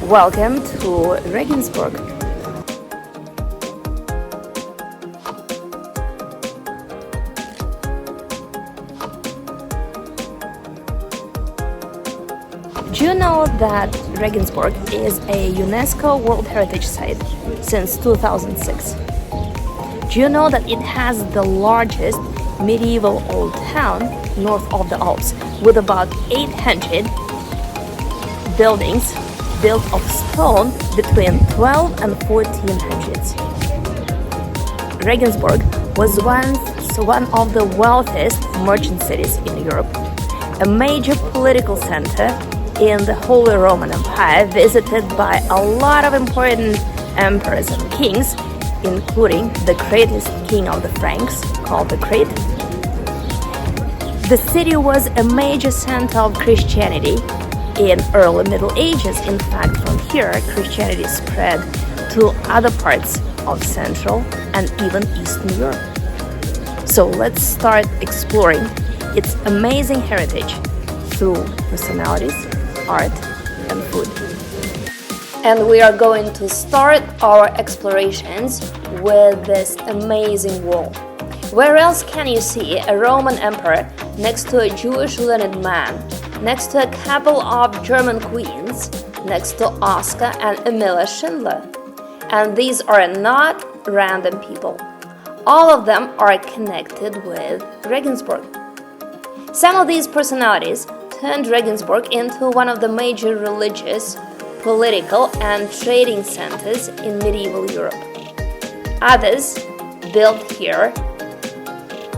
Welcome to Regensburg. Do you know that Regensburg is a UNESCO World Heritage Site since 2006? Do you know that it has the largest medieval old town north of the Alps with about 800 buildings built of stone between 12 and 1400s? Regensburg was once one of the wealthiest merchant cities in Europe, a major political center in the Holy Roman Empire, visited by a lot of important emperors and kings, including the greatest king of the Franks, called the Great. The city was a major center of Christianity in early Middle Ages. In fact, from here, Christianity spread to other parts of Central and even Eastern Europe. So let's start exploring its amazing heritage through personalities, art, and food. And we are going to start our explorations with this amazing wall. Where else can you see a Roman emperor next to a Jewish learned man, next to a couple of German queens, next to Oscar and Emilia Schindler? And these are not random people. All of them are connected with Regensburg. Some of these personalities turned Regensburg into one of the major religious, political, and trading centers in medieval Europe. Others built here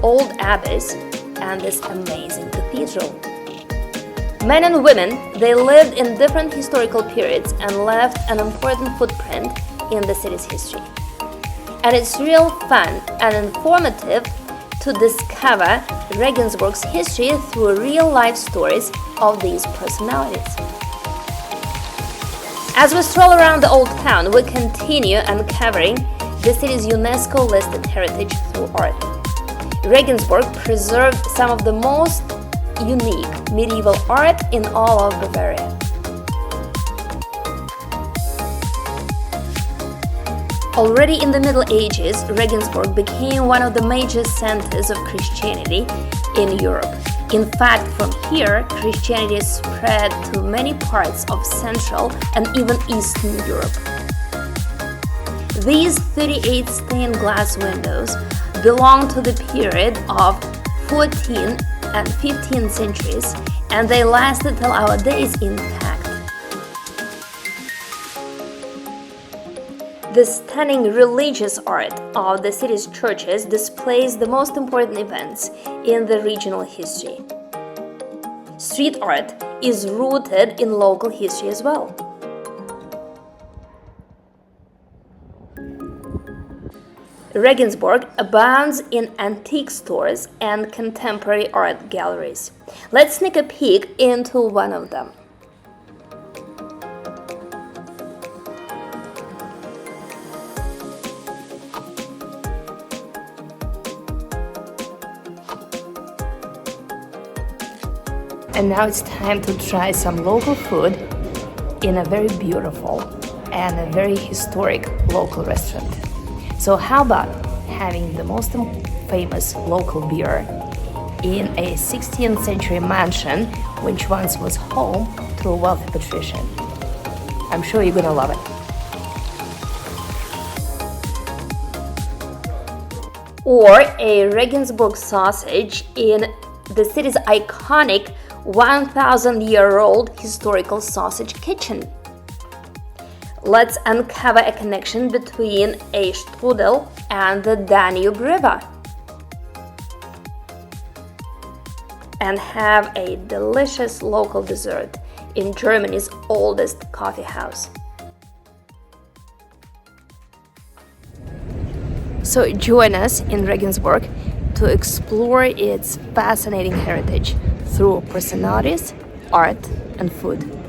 old abbeys and this amazing cathedral. Men and women, they lived in different historical periods and left an important footprint in the city's history. And it's real fun and informative to discover Regensburg's history through real-life stories of these personalities. As we stroll around the old town, we continue uncovering the city's UNESCO-listed heritage through art. Regensburg preserved some of the most unique medieval art in all of Bavaria. Already in the Middle Ages, Regensburg became one of the major centers of Christianity in Europe. In fact, from here, Christianity spread to many parts of Central and even Eastern Europe. These 38 stained glass windows belong to the period of 14th and 15th centuries, and they lasted till our days intact. The stunning religious art of the city's churches displays the most important events in the regional history. Street art is rooted in local history as well. Regensburg abounds in antique stores and contemporary art galleries. Let's sneak a peek into one of them. And now it's time to try some local food in a very beautiful and a very historic local restaurant. So how about having the most famous local beer in a 16th century mansion which once was home to a wealthy patrician? I'm sure you're gonna love it. Or a Regensburg sausage in the city's iconic 1,000-year-old historical sausage kitchen. Let's uncover a connection between a strudel and the Danube River and have a delicious local dessert in Germany's oldest coffee house. So join us in Regensburg to explore its fascinating heritage through personalities, art, and food.